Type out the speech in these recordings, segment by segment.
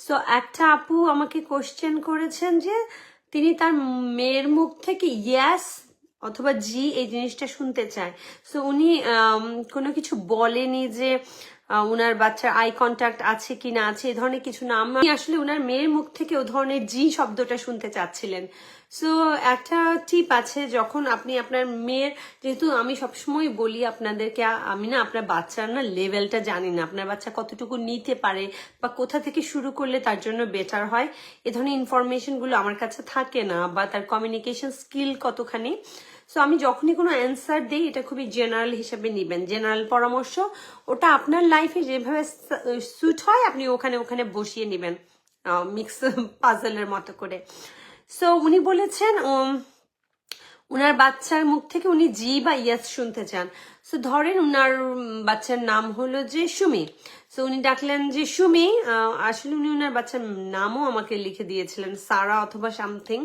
So একটা আপু আমাকে কোশ্চেন করেছেন যে তিনি তার মেয়ের মুখ থেকে ইয়েস অথবা জি এই জিনিসটা শুনতে চায়। সো উনি কোনো কিছু বলেনি যে উনার বাচ্চার আই কন্ট্যাক্ট আছে কি না আছে, এই ধরনের কিছু না। আমি আসলে উনার মেয়ের মুখ থেকে ও ধরনের জি শব্দটা শুনতে চাচ্ছিলেন। সো একটা টিপ আছে, যখন আপনি আপনার মেয়ের, যেহেতু আমি সবসময় বলি আপনাদেরকে, আমি না আপনার বাচ্চার না লেভেলটা জানি না, আপনার বাচ্চা কতটুকু নিতে পারে বা কোথা থেকে শুরু করলে তার জন্য বেটার হয়, এ ধরনের ইনফরমেশনগুলো আমার কাছে থাকে না, বা তার কমিউনিকেশন স্কিল কতখানি। সো আমি যখনই কোনো অ্যান্সার দিই এটা খুবই জেনারেল হিসেবে নিবেন, জেনারেল পরামর্শ, ওটা আপনার লাইফে যেভাবে স্যুট হয় আপনি ওখানে ওখানে বসিয়ে নেবেন, মিক্স পাজলের মতো করে। সো উনি বলেছেন উনার বাচ্চার মুখ থেকে উনি জি বা ইয়েস শুনতে চান। সো ধরেন উনার বাচ্চার নাম হলো যে সুমি। সো উনি ডাকলেন যে সুমি, আসলে উনি উনার বাচ্চার নামও আমাকে লিখে দিয়েছিলেন, সারা অথবা সামথিং,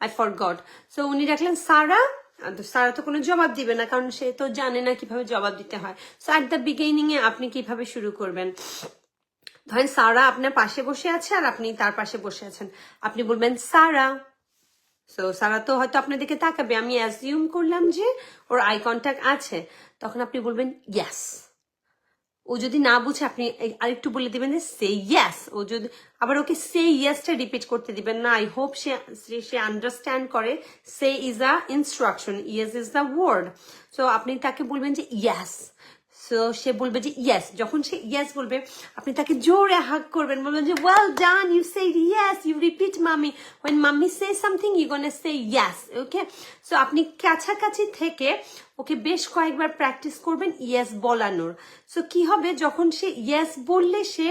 আই ফরগট। সো উনি ডাকলেন সারা। সারা তো কোনো জবাব দিবে না, কারণ সে তো জানে না কিভাবে জবাব দিতে হয়। সো অ্যাট দ্য বিগিনিং এ আপনি কিভাবে শুরু করবেন? ধরেন সারা আপনার পাশে বসে আছে আর আপনি তার পাশে বসে আছেন, আপনি বলবেন সারা। সো সারা তো হয়তো আপনার দিকে তাকাবে, আমি অ্যাজিউম করলাম যে ওর আই কন্ট্যাক্ট আছে, তখন আপনি বলবেন ইয়েস। ও যদি না বুঝে আপনি আরেকটু বলে দিবেন যে সে ইয়েস। ও যদি আবার ওকে সে ইয়েসটা রিপিট করতে দিবেন না, আই হোপ সে আন্ডারস্ট্যান্ড করে সে is a instruction, yes is the word. So আপনি তাকে বলবেন যে ইয়েস। সো সে বলবে যে ইয়েস। যখন সে ইয়েস বলবে আপনি তাকে জোরে হাগ করবেন, বলবেন যে well done, you said yes, you repeat mummy, when mummy say something you gonna say yes. Okay, so আপনি কাছাকাছি থেকে ওকে বেশ কয়েকবার প্র্যাকটিস করবেন ইয়েস বলানোর। সো কি হবে, যখন সে ইয়েস বললে সে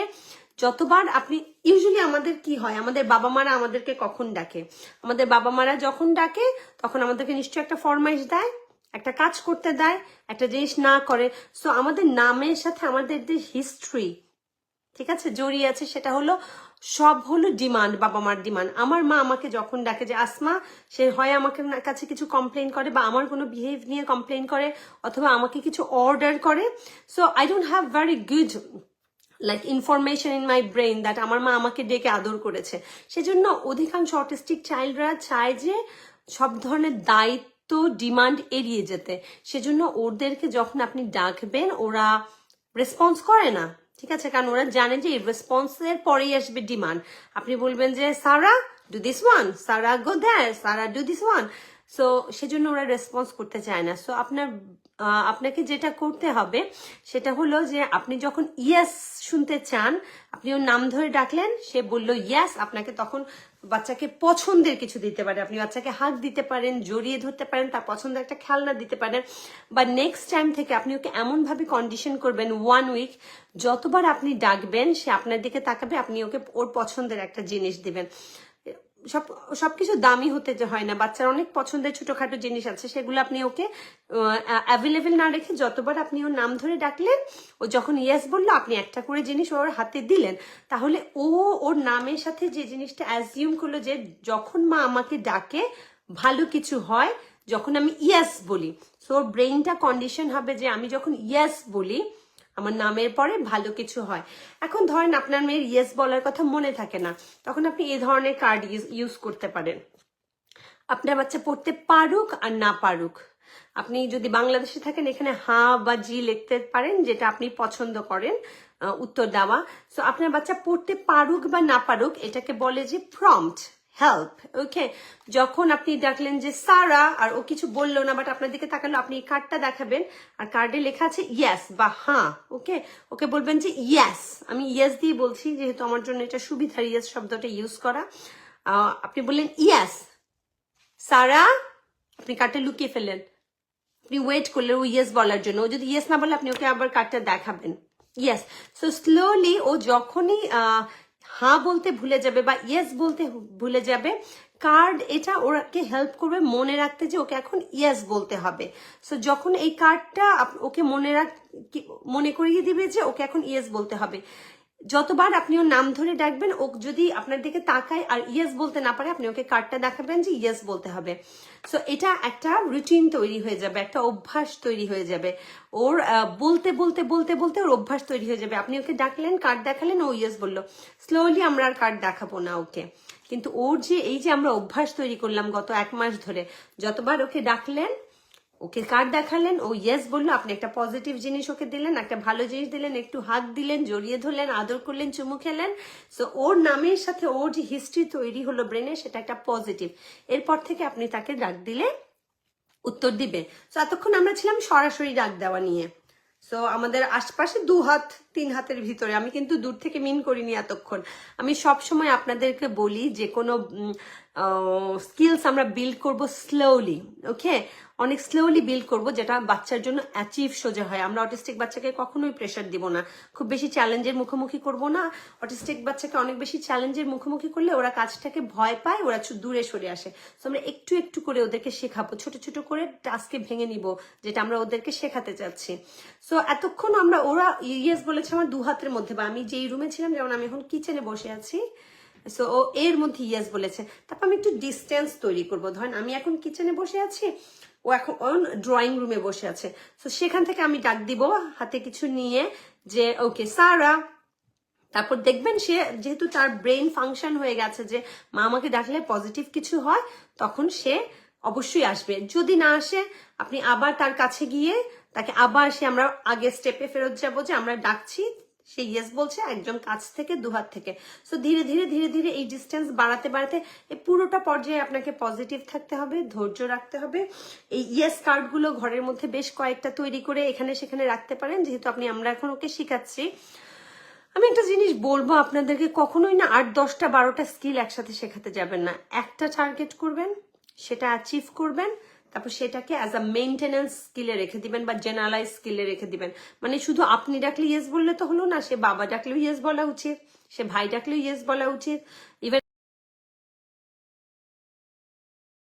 যতবার আপনি, ইউজুয়ালি আমাদের কি হয়, আমাদের বাবা মারা আমাদেরকে কখন ডাকে, আমাদের বাবা মারা যখন ডাকে তখন আমাদেরকে নিশ্চয়ই একটা ফরমাইশ দেয়, একটা কাজ করতে দেয়, একটা জিনিস না করে। সো আমাদের নামের সাথে আমাদের যে হিস্ট্রি, ঠিক আছে, জড়িয়ে আছে, সেটা হলো সব হলো ডিমান্ড, বাবা মার ডিমান্ড। আমার মা আমাকে যখন ডাকে যে আসমা, সে হয় আমাকে কাছে কিছু কমপ্লেন করে বা আমার কোনো বিহেভ নিয়ে কমপ্লেন করে অথবা আমাকে কিছু অর্ডার করে। So I don't have very good like information in my brain that আমার মা আমাকে ডেকে আদর করেছে। সেজন্য অধিকাংশ অটিস্টিক চাইল্ডরা চায় যে সব ধরনের দায়িত্ব ডিমান্ড এড়িয়ে যেতে। সেজন্য ওদেরকে যখন আপনি ডাকবেন ওরা রেসপন্স করে না, ঠিক আছে, কারণ ওরা জানে যে এই রেসপন্সের পরেই আসবে ডিমান্ড। আপনি বলবেন যে Sara do this one, Sara go there, Sara do this one. So সেজন্য ওরা রেসপন্স করতে চায় না। সো আপনাকে যেটা করতে হবে সেটা হলো যে আপনি যখন ইয়েস শুনতে চান, আপনি ওর নাম ধরে ডাকলেন, সে বলল ইয়েস, আপনাকে তখন বাচ্চাকে পছন্দের কিছু দিতে পারেন, আপনি বাচ্চাকে হাত দিতে পারেন, জড়িয়ে ধরতে পারেন, তার পছন্দের একটা খেলনা দিতে পারেন। বা নেক্সট টাইম থেকে আপনি ওকে এমন ভাবে কন্ডিশন করবেন 1 উইক, যতবার আপনি ডাকবেন সে আপনার দিকে তাকাবে, আপনি ওকে ওর পছন্দের একটা জিনিস দিবেন। সবকিছু দামি হতে যে হয় না, বাচ্চার অনেক পছন্দের ছোটখাটো জিনিস আছে, সেগুলো আপনি ওকে অ্যাভেলেবেল না রেখে যতবার আপনি ওর নাম ধরে ডাকলেন, ও যখন ইয়েস বললো আপনি একটা করে জিনিস ওর হাতে দিলেন, তাহলে ও ওর নামের সাথে যে জিনিসটা অ্যাজিউম করলো যে যখন মা আমাকে ডাকে ভালো কিছু হয়, যখন আমি ইয়েস বলি। সো ওর ব্রেইনটা কন্ডিশন হবে যে আমি যখন ইয়েস বলি আমার নামের পরে ভালো কিছু হয়। এখন ধরেন আপনার মেয়ের ইয়েস বলার কথা মনে থাকে না, তখন আপনি এই ধরনের কার্ড ইউজ করতে পারেন। আপনার বাচ্চা পড়তে পারুক আর না পারুক, আপনি যদি বাংলাদেশে থাকেন এখানে হা বা জি লিখতে পারেন, যেটা আপনি পছন্দ করেন উত্তর দেওয়া। সো আপনার বাচ্চা পড়তে পারুক বা না পারুক, এটাকে বলে যে প্রম্পট হেল্প। ওকে, যখন আপনি ডাকলেন যে সারা আর ও কিছু বললো না বাট আপনার দিকে তাকালো, আপনি এই কার্ডটা দেখাবেন আর কার্ডে লেখা আছে ইয়েস বা হ্যাঁ। ওকে, ওকে বলবেন যে ইয়েস, আমি ইয়েস দিয়ে বলছি যেহেতু আমার জন্য এটা সুবিধা ইয়েস শব্দটা ইউজ করা। আপনি বললেন ইয়েস সারা, আপনি কার্ডটা লুকিয়ে ফেললেন, আপনি ওয়েট করলেন ও ইয়েস বলার জন্য। ও যদি ইয়েস না বলে আপনি ওকে আবার কার্ডটা দেখাবেন ইয়েস। সো স্লোলি ও যখনই হ্যাঁ বলতে ভুলে যাবে বা ইয়েস বলতে ভুলে যাবে, কার্ড এটা ওকে হেল্প করবে মনে রাখতে যে ওকে এখন ইয়েস বলতে হবে। সো যখন এই কার্ডটা ওকে মনে করিয়ে দিবে যে ওকে এখন ইয়েস বলতে হবে, যতবার আপনি ওর নাম ধরে ডাকবেন, ও যদি আপনার দিকে তাকায় আর ইয়েস বলতে না পারে, আপনি ওকে কার্ডটা দেখাবেন যে ইয়েস বলতে হবে। সো এটা একটা রুটিন তৈরি হয়ে যাবে, একটা অভ্যাস তৈরি হয়ে যাবে ওর। বলতে বলতে বলতে বলতে ওর অভ্যাস তৈরি হয়ে যাবে। আপনি ওকে ডাকলেন, কার্ড দেখালেন, ও ইয়েস বললো, স্লোলি আমরা আর কার্ড দেখাবো না ওকে। কিন্তু ওর যে এই যে আমরা অভ্যাস তৈরি করলাম গত 1 মাস ধরে, যতবার ওকে ডাকলেন, ওকে কার্ড দেখালেন, ও ইয়েস বললো, আপনি একটা পজিটিভ জিনিস ওকে দিলেন, একটা ভালো জিনিস দিলেন, একটু হাত দিলেন, জড়িয়ে ধরলেন, আদর করলেন, চুমু খেলেন। সো ওর নামের সাথে ওর যে হিস্ট্রি তৈরি হলো ব্রেনে, সেটা একটা পজিটিভ। এরপর থেকে আপনি তাকে ডাক দিলে উত্তর দিবে। সো এতক্ষণ আমরা ছিলাম সরাসরি ডাক দেওয়া নিয়ে। সো আমাদের আশপাশে 2 হাত 3 হাতের ভিতরে, আমি কিন্তু দূর থেকে মিন করিনি এতক্ষণ। আমি সব সময় আপনাদেরকে বলি যে কোনো স্কিলস আমরা বিল্ড করব স্লোলি, ওকে, অনেক স্লোলি বিল্ড করব, যেটা বাচ্চার জন্য অ্যাচিভ সোজা হয়। আমরা অটিস্টিক বাচ্চাকে কখনোই প্রেশার দিব না, খুব বেশি চ্যালেঞ্জের মুখোমুখি করব না। অটিস্টিক বাচ্চাকে অনেক বেশি চ্যালেঞ্জের মুখোমুখি করলে ওরা কাজটাকে ভয় পায়, ওরা দূরে সরে আসে। তো আমরা একটু একটু করে ওদেরকে শেখাবো, ছোট ছোট করে টাস্কে ভেঙে নিব, যেটা আমরা ওদেরকে শেখাতে চাচ্ছি। সো এতক্ষণ ওরা ইয়েস বলেছে আমার 2 হাতের মধ্যে, বা আমি যেই রুমে ছিলাম, যেমন আমি এখন কিচেনে বসে আছি, সো ও এর মধ্যে ইয়েস বলেছে। তারপর আমি একটু ডিস্টেন্স তৈরি করবো। ধরেন আমি এখন কিচেনে বসে আছি, ও এখন ড্রয়িং রুমে বসে আছে। তো সেখান থেকে আমি ডাক দিব হাতে কিছু নিয়ে যে ওকে সারা। তারপর দেখবেন সে, যেহেতু তার ব্রেন ফাংশন হয়ে গেছে যে মা আমাকে ডাকলে পজিটিভ কিছু হয়, তখন সে অবশ্যই আসবে। যদি না আসে, আপনি আবার তার কাছে গিয়ে তাকে আবার আমরা আগে স্টেপে ফেরত যাবো যে আমরা ডাকছি, সে ইয়েস বলছে একজন কাছ থেকে 2 হাত থেকে। সো ধীরে ধীরে ধীরে ধীরে এই ডিস্টেন্স বাড়াতে বাড়াতে এই পুরোটা পর্যায়ে আপনাকে পজিটিভ থাকতে হবে, ধৈর্য রাখতে হবে। এই ইয়েস কার্ডগুলো ঘরের মধ্যে বেশ কয়েকটা তৈরি করে এখানে সেখানে রাখতে পারেন, যেহেতু আমরা এখন ওকে শিখাচ্ছি। আমি একটা জিনিস বলবো আপনাদেরকে, কখনোই না 8, 10টা 12টা স্কিল একসাথে শেখাতে যাবেন না। একটা টার্গেট করবেন, সেটা অ্যাচিভ করবেন, তারপর সেটাকে অ্যাজ আ মেইনটেনেন্স স্কিলে রেখে দিবেন বা জেনারেলাইজ স্কিলে রেখে দিবেন। মানে শুধু আপনি ডাকলে ইয়েস বললে তো হলো না, সে বাবা ডাকলেও ইয়েস বলা উচিত, সে ভাই ডাকলেও ইয়েস বলা উচিত, ইভেন